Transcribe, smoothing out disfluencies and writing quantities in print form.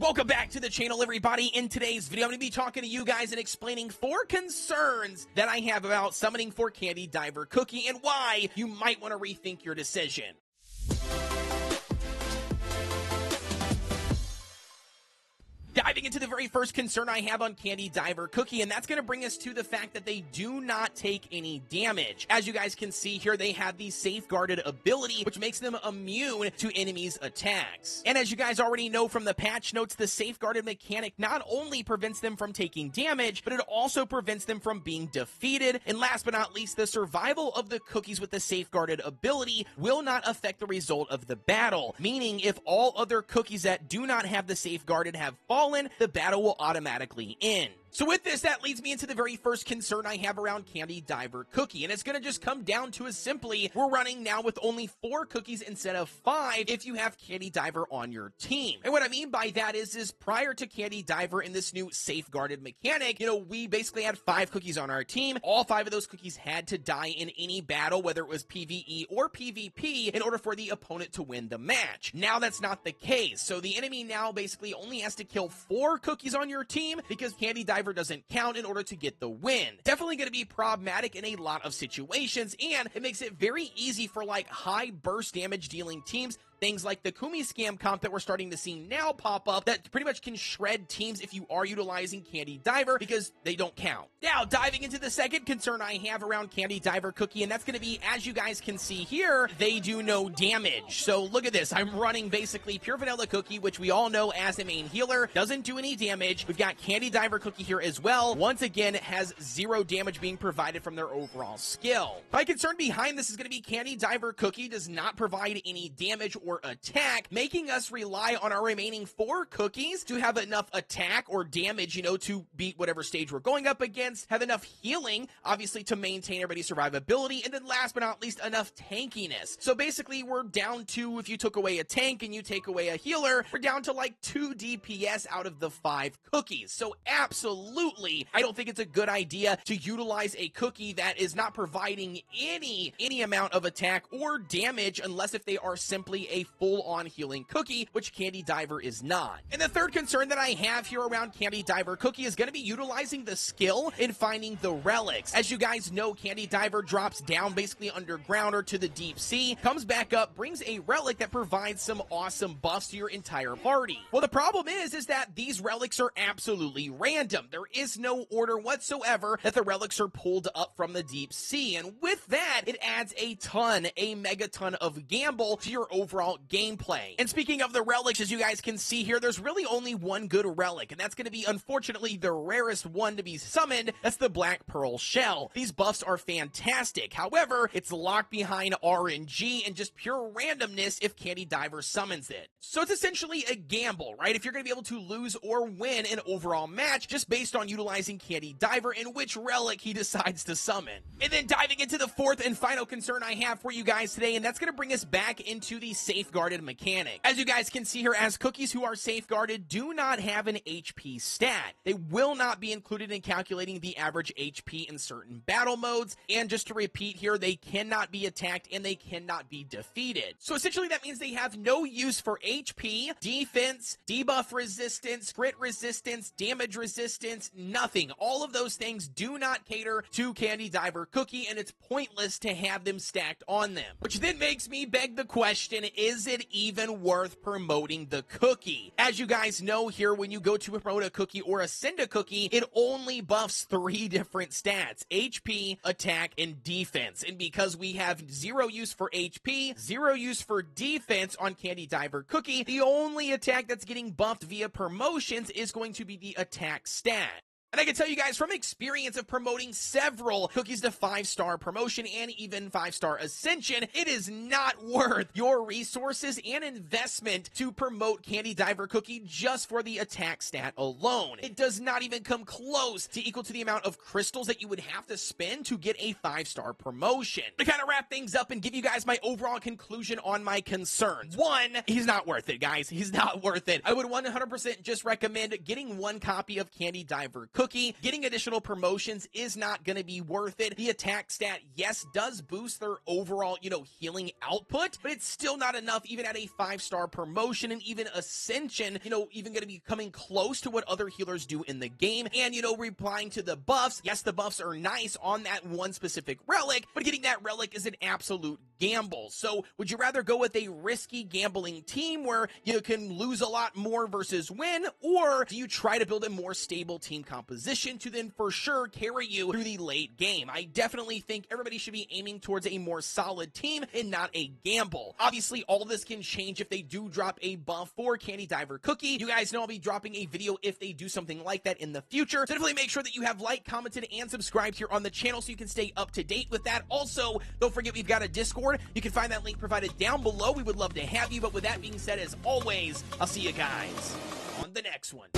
Welcome back to the channel, everybody. In today's video, I'm going to be talking to you guys and explaining 4 concerns that I have about summoning for Candy Diver Cookie and why you might want to rethink your decision. Diving into the very first concern I have on Candy Diver Cookie, and that's going to bring us to the fact that they do not take any damage. As you guys can see here, they have the safeguarded ability, which makes them immune to enemies' attacks. And as you guys already know from the patch notes, the safeguarded mechanic not only prevents them from taking damage, but it also prevents them from being defeated. And last but not least, the survival of the cookies with the safeguarded ability will not affect the result of the battle. Meaning, if all other cookies that do not have the safeguarded have fallen, the battle will automatically end. So with this, that leads me into the very first concern I have around Candy Diver Cookie, and it's going to just come down to as simply, we're running now with only 4 cookies instead of 5 if you have Candy Diver on your team. And what I mean by that is prior to Candy Diver and this new safeguarded mechanic, we basically had 5 cookies on our team. All 5 of those cookies had to die in any battle, whether it was PvE or PvP, in order for the opponent to win the match. Now that's not the case, so the enemy now basically only has to kill 4 cookies on your team because Candy Diver doesn't count in order to get the win. Definitely going to be problematic in a lot of situations, and it makes it very easy for like high burst damage dealing teams. Things like the Kumi scam comp that we're starting to see now pop up that pretty much can shred teams if you are utilizing Candy Diver because they don't count. Now, diving into the second concern I have around Candy Diver Cookie, and that's going to be, as you guys can see here, they do no damage. So look at this. I'm running basically Pure Vanilla Cookie, which we all know as a main healer, doesn't do any damage. We've got Candy Diver Cookie here as well. Once again, it has 0 damage being provided from their overall skill. My concern behind this is going to be Candy Diver Cookie does not provide any damage or attack, making us rely on our remaining 4 cookies to have enough attack or damage, to beat whatever stage we're going up against, have enough healing, obviously, to maintain everybody's survivability, and then last but not least, enough tankiness. So basically, we're down to, if you took away a tank and you take away a healer, we're down to like 2 DPS out of the 5 cookies. So absolutely, I don't think it's a good idea to utilize a cookie that is not providing any amount of attack or damage unless if they are simply a full-on healing cookie, which Candy Diver is not. And the third concern that I have here around Candy Diver Cookie is going to be utilizing the skill in finding the relics. As you guys know, Candy Diver drops down basically underground or to the deep sea, comes back up, brings a relic that provides some awesome buffs to your entire party. Well, the problem is that these relics are absolutely random. There is no order whatsoever that the relics are pulled up from the deep sea, and with that, it adds a megaton of gamble to your overall gameplay. And speaking of the relics, as you guys can see here, there's really only one good relic, and that's going to be, unfortunately, the rarest one to be summoned. That's the Black Pearl Shell. These buffs are fantastic. However, it's locked behind RNG and just pure randomness if Candy Diver summons it. So it's essentially a gamble, right? If you're going to be able to lose or win an overall match just based on utilizing Candy Diver and which relic he decides to summon. And then diving into the fourth and final concern I have for you guys today, and that's going to bring us back into the safeguarded mechanic. As you guys can see here, as cookies who are safeguarded do not have an HP stat. They will not be included in calculating the average HP in certain battle modes, and just to repeat here, they cannot be attacked and they cannot be defeated. So essentially that means they have no use for HP, defense, debuff resistance, crit resistance, damage resistance, nothing. All of those things do not cater to Candy Diver Cookie, and it's pointless to have them stacked on them. Which then makes me beg the question, is it even worth promoting the cookie? As you guys know here, when you go to promote a cookie or ascend a cookie, it only buffs 3 different stats: HP, attack, and defense. And because we have 0 use for HP, 0 use for defense on Candy Diver Cookie, the only attack that's getting buffed via promotions is going to be the attack stat. And I can tell you guys from experience of promoting several cookies to 5-star promotion and even 5-star ascension, it is not worth your resources and investment to promote Candy Diver Cookie just for the attack stat alone. It does not even come close to equal to the amount of crystals that you would have to spend to get a 5-star promotion. To kind of wrap things up and give you guys my overall conclusion on my concerns. 1, he's not worth it, guys. He's not worth it. I would 100% just recommend getting 1 copy of Candy Diver Cookie Cookie, getting additional promotions is not going to be worth it. The attack stat, yes, does boost their overall, healing output, but it's still not enough even at a 5-star promotion, and even Ascension, even going to be coming close to what other healers do in the game. And, replying to the buffs, yes, the buffs are nice on that one specific relic, but getting that relic is an absolute gamble. So would you rather go with a risky gambling team where you can lose a lot more versus win, or do you try to build a more stable team composition to then for sure carry you through the late game? I definitely think everybody should be aiming towards a more solid team and not a gamble. Obviously, all this can change if they do drop a buff for Candy Diver Cookie. You guys know I'll be dropping a video if they do something like that in the future. So definitely make sure that you have liked, commented, and subscribed here on the channel so you can stay up to date with that. Also, don't forget we've got a Discord. You can find that link provided down below. We would love to have you. But with that being said, as always, I'll see you guys on the next one.